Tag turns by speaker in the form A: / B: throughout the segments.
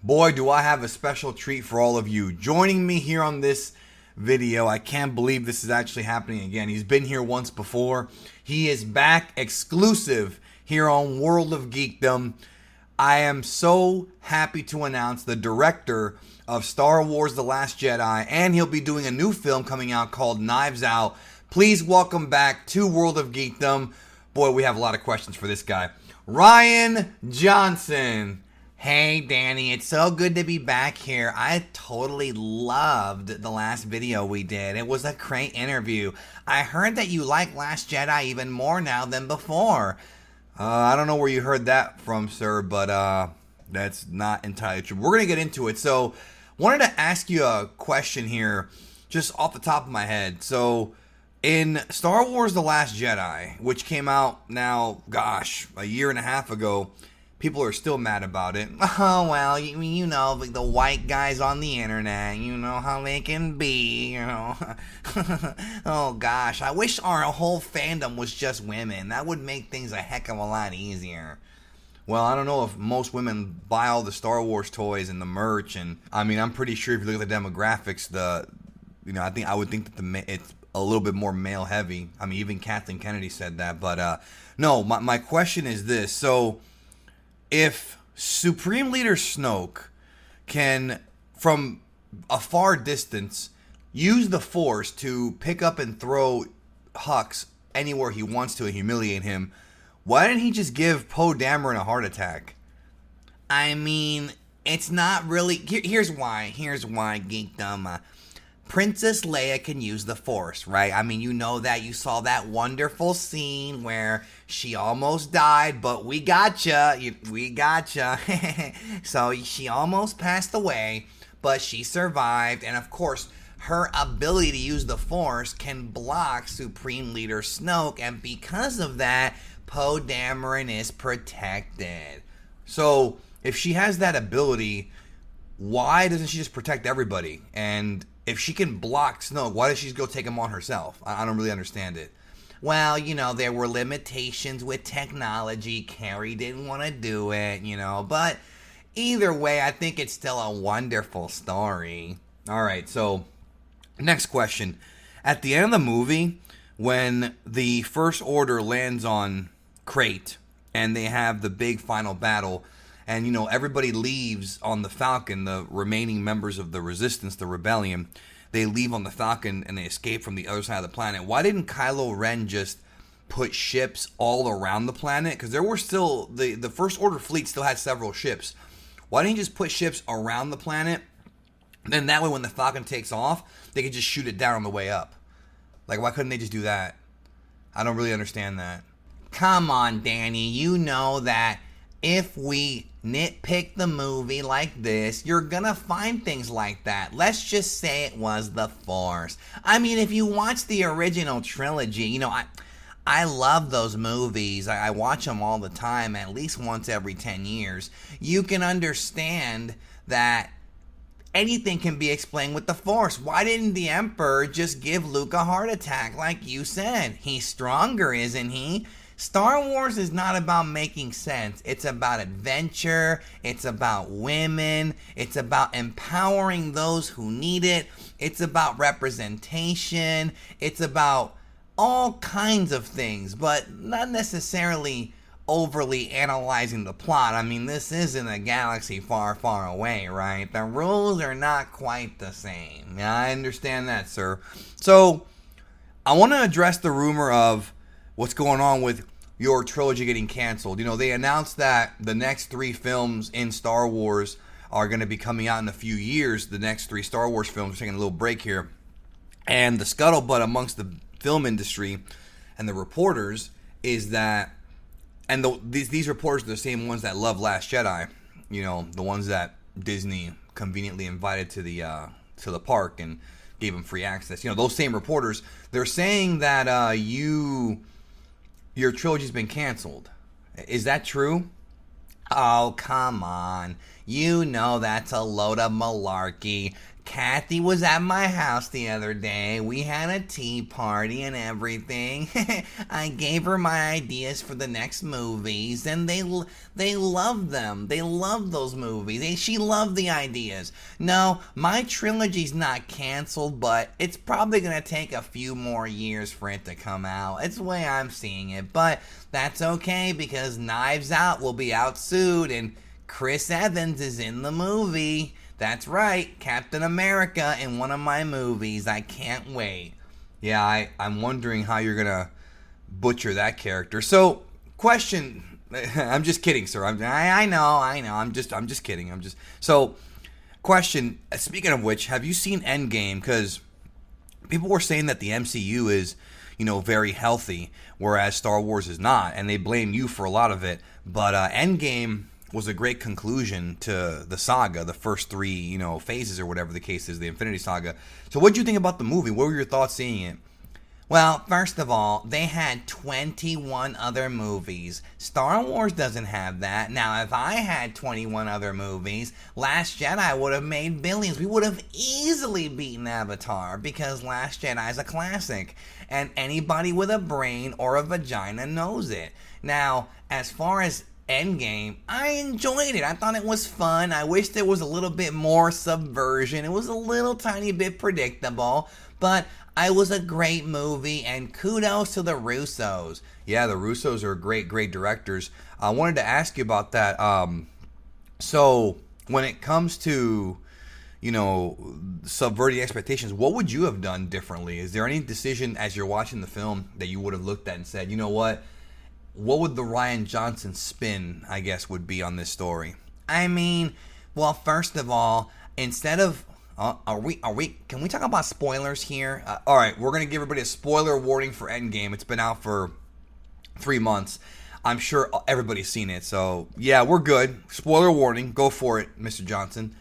A: Boy, do I have a special treat for all of you. Joining me here on this video, I can't believe this is actually happening again. He's been here once before. He is back exclusive here on World of Geekdom. I am so happy to announce the director of Star Wars The Last Jedi, and he'll be doing a new film coming out called Knives Out. Please welcome back to World of Geekdom. Boy, we have a lot of questions for this guy. Rian Johnson. Hey Danny, it's so good to be back here. I totally loved the last video we did. It was a great interview. I heard that you like Last Jedi even more now than before. I don't know where you heard that from, sir, but that's not entirely true. We're going to get into it. So, wanted to ask you a question here, just off the top of my head. So, in Star Wars The Last Jedi, which came out now, gosh, a year and a half ago, people are still mad about it. Oh, well, you know, like the white guys on the internet, you know how they can be, you know. Oh, gosh, I wish our whole fandom was just women. That would make things a heck of a lot easier. Well, I don't know if most women buy all the Star Wars toys and the merch, and I mean, I'm pretty sure if you look at the demographics, I would think that it's a little bit more male heavy. I mean, even Kathleen Kennedy said that, but no, my question is this. So, if Supreme Leader Snoke can, from a far distance, use the Force to pick up and throw Hux anywhere he wants to and humiliate him, why didn't he just give Poe Dameron a heart attack? I mean, it's not really... Here's why, Geekdom. Princess Leia can use the Force, right? I mean, you know that. You saw that wonderful scene where she almost died, but we gotcha. We gotcha. So she almost passed away, but she survived. And of course, her ability to use the Force can block Supreme Leader Snoke. And because of that, Poe Dameron is protected. So if she has that ability, why doesn't she just protect everybody? And if she can block Snoke, why does she just go take him on herself? I don't really understand it. Well, you know, there were limitations with technology. Carrie didn't want to do it, you know. But either way, I think it's still a wonderful story. All right, so next question. At the end of the movie, when the First Order lands on Crate and they have the big final battle, and, you know, everybody leaves on the Falcon, the remaining members of the Resistance, the Rebellion, they leave on the Falcon and they escape from the other side of the planet. Why didn't Kylo Ren just put ships all around the planet? Because there were still, the First Order fleet still had several ships. Why didn't he just put ships around the planet? Then that way when the Falcon takes off, they could just shoot it down on the way up. Like, why couldn't they just do that? I don't really understand that. Come on, Danny, you know that if we nitpick the movie like this, you're gonna find things like that. Let's just say it was the Force. I mean, if you watch the original trilogy, you know, I love those movies. I watch them all the time, at least once every 10 years. You can understand that anything can be explained with the Force. Why didn't the Emperor just give Luke a heart attack like you said? He's stronger, isn't he? Star Wars is not about making sense. It's about adventure. It's about women. It's about empowering those who need it. It's about representation. It's about all kinds of things, but not necessarily overly analyzing the plot. I mean, this isn't a galaxy far, far away, right? The rules are not quite the same. Yeah, I understand that, sir. So, I want to address the rumor of what's going on with your trilogy getting canceled. You know, they announced that the next 3 films in Star Wars are going to be coming out in a few years. The next 3 Star Wars films. We're taking a little break here. And the scuttlebutt amongst the film industry and the reporters is that, and these reporters are the same ones that love Last Jedi. You know, the ones that Disney conveniently invited to the park and gave them free access. You know, those same reporters, they're saying that your trilogy's been canceled. Is that true? Oh, come on. You know that's a load of malarkey. Kathy was at my house the other day. We had a tea party and everything. I gave her my ideas for the next movies, and they loved them. They loved those movies. She loved the ideas. No, my trilogy's not canceled, but it's probably going to take a few more years for it to come out. It's the way I'm seeing it, but that's okay because Knives Out will be out soon, and Chris Evans is in the movie. That's right, Captain America in one of my movies. I can't wait. Yeah, I'm wondering how you're gonna butcher that character. So, question. I'm just kidding, sir. I know. I'm just kidding. So, question. Speaking of which, have you seen Endgame? Because people were saying that the MCU is, very healthy, whereas Star Wars is not, and they blame you for a lot of it. But Endgame was a great conclusion to the saga, the first three, phases or whatever the case is, the Infinity Saga. So what did you think about the movie? What were your thoughts seeing it? Well, first of all, they had 21 other movies. Star Wars doesn't have that. Now, if I had 21 other movies, Last Jedi would have made billions. We would have easily beaten Avatar because Last Jedi is a classic. And anybody with a brain or a vagina knows it. Now, as far as Endgame, I enjoyed it. I thought it was fun. I wish there was a little bit more subversion. It was a little tiny bit predictable, but it was a great movie, and kudos to the Russos. Yeah, the Russos are great directors. I wanted to ask you about that. So when it comes to, subverting expectations, what would you have done differently? Is there any decision as you're watching the film that you would have looked at and said, you know what would the Rian Johnson spin, I guess, would be on this story? I mean, well, first of all, instead of can we talk about spoilers here? All right, we're going to give everybody a spoiler warning for Endgame. It's been out for 3 months. I'm sure everybody's seen it. So, yeah, we're good. Spoiler warning. Go for it, Mr. Johnson.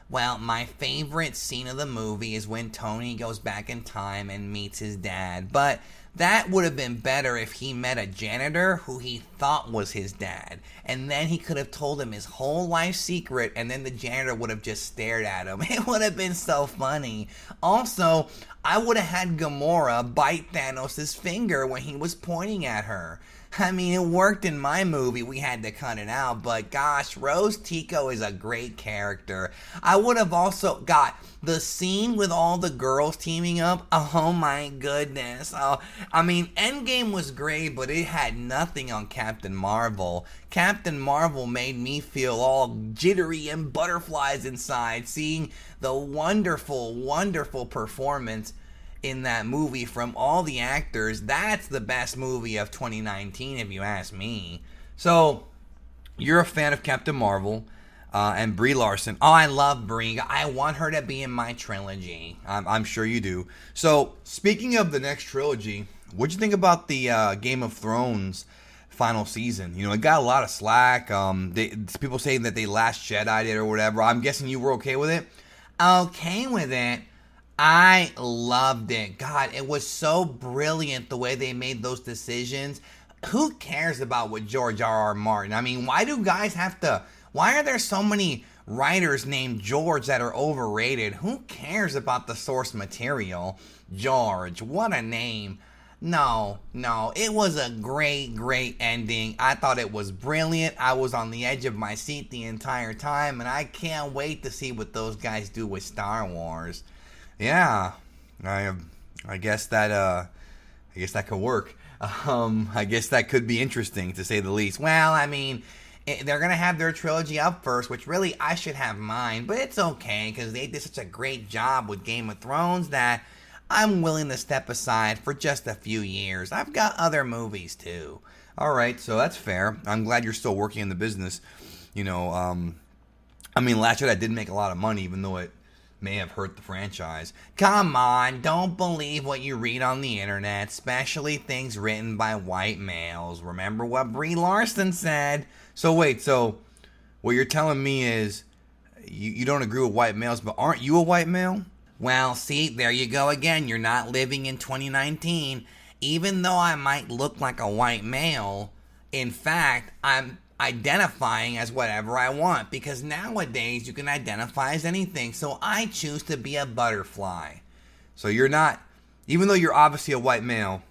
A: Well, my favorite scene of the movie is when Tony goes back in time and meets his dad. But that would have been better if he met a janitor who he thought was his dad. And then he could have told him his whole life secret, and then the janitor would have just stared at him. It would have been so funny. Also, I would have had Gamora bite Thanos' finger when he was pointing at her. I mean, it worked in my movie. We had to cut it out. But gosh, Rose Tico is a great character. I would have also got the scene with all the girls teaming up. Oh my goodness. I mean, Endgame was great, but it had nothing on Captain Marvel. Captain Marvel made me feel all jittery and butterflies inside, seeing the wonderful, wonderful performance in that movie from all the actors. That's the best movie of 2019, if you ask me. So, you're a fan of Captain Marvel and Brie Larson. Oh, I love Brie. I want her to be in my trilogy. I'm sure you do. So, speaking of the next trilogy, what'd you think about the Game of Thrones final season? It got a lot of slack. People saying that they Last Jedi'd it or whatever. I'm guessing you were okay with it? Okay with it. I loved it. God, it was so brilliant the way they made those decisions. Who cares about what George R.R. Martin? I mean, why are there so many writers named George that are overrated? Who cares about the source material? George, what a name. No, it was a great ending. I thought it was brilliant. I was on the edge of my seat the entire time, and I can't wait to see what those guys do with Star Wars. Yeah, I guess that could work. I guess that could be interesting, to say the least. Well, I mean, they're gonna have their trilogy up first, which really I should have mine, but it's okay because they did such a great job with Game of Thrones that I'm willing to step aside for just a few years. I've got other movies too. All right, so that's fair. I'm glad you're still working in the business. I mean, Last Jedi did make a lot of money, even though it may have hurt the franchise. Come on, don't believe what you read on the internet, especially things written by white males. Remember what Brie Larson said. So wait, what you're telling me is you don't agree with white males, but aren't you a white male? Well, see, there you go again. You're not living in 2019. Even though I might look like a white male, in fact, identifying as whatever I want, because nowadays you can identify as anything. So I choose to be a butterfly. So you're not, even though you're obviously a white male,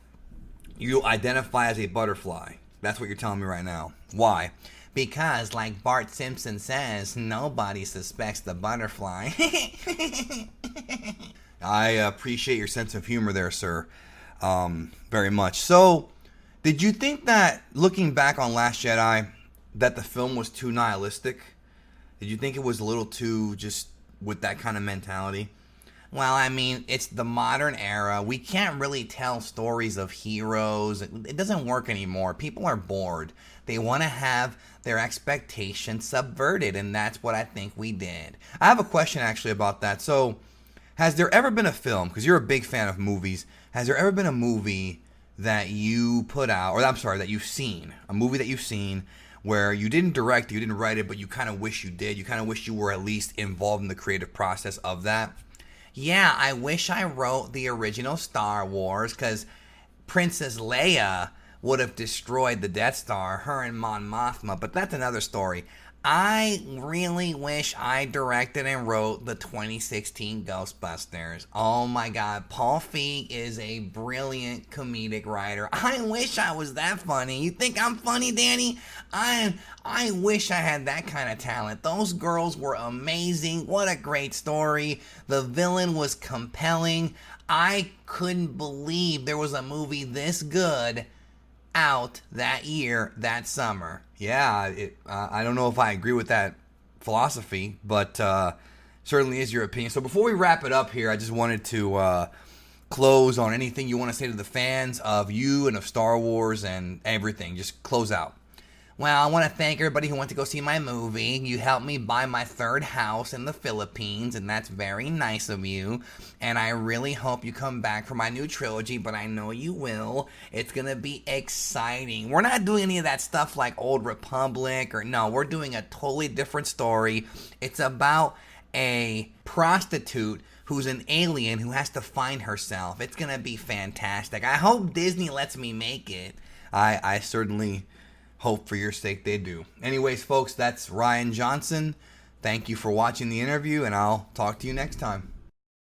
A: you identify as a butterfly. That's what you're telling me right now. Why? Because, like Bart Simpson says, nobody suspects the butterfly. I appreciate your sense of humor there, sir. Very much. So, did you think that, looking back on Last Jedi, that the film was too nihilistic? Did you think it was a little too just with that kind of mentality? Well, I mean, it's the modern era. We can't really tell stories of heroes. It doesn't work anymore. People are bored. They want to have their expectations subverted, and that's what I think we did. I have a question actually about that. So, has there ever been a film, because you're a big fan of movies, has there ever been a movie that you put out, or I'm sorry, that you've seen, a movie that you've seen where you didn't direct it, you didn't write it, but you kind of wish you did, you kind of wish you were at least involved in the creative process of that? Yeah, I wish I wrote the original Star Wars, because Princess Leia would have destroyed the Death Star, her and Mon Mothma, but that's another story. I really wish I directed and wrote the 2016 Ghostbusters. Oh my god, Paul Feig is a brilliant comedic writer. I wish I was that funny. You think I'm funny, Danny? I wish I had that kind of talent. Those girls were amazing. What a great story. The villain was compelling. I couldn't believe there was a movie this good out that year, that summer. Yeah, I don't know if I agree with that philosophy, but certainly is your opinion. So before we wrap it up here, I just wanted to close on anything you want to say to the fans of you and of Star Wars and everything. Just close out. Well, I want to thank everybody who went to go see my movie. You helped me buy my third house in the Philippines, and that's very nice of you. And I really hope you come back for my new trilogy, but I know you will. It's going to be exciting. We're not doing any of that stuff like Old Republic, or no, we're doing a totally different story. It's about a prostitute who's an alien who has to find herself. It's going to be fantastic. I hope Disney lets me make it. I certainly hope for your sake they do. Anyways, folks, that's Rian Johnson. Thank you for watching the interview, and I'll talk to you next time.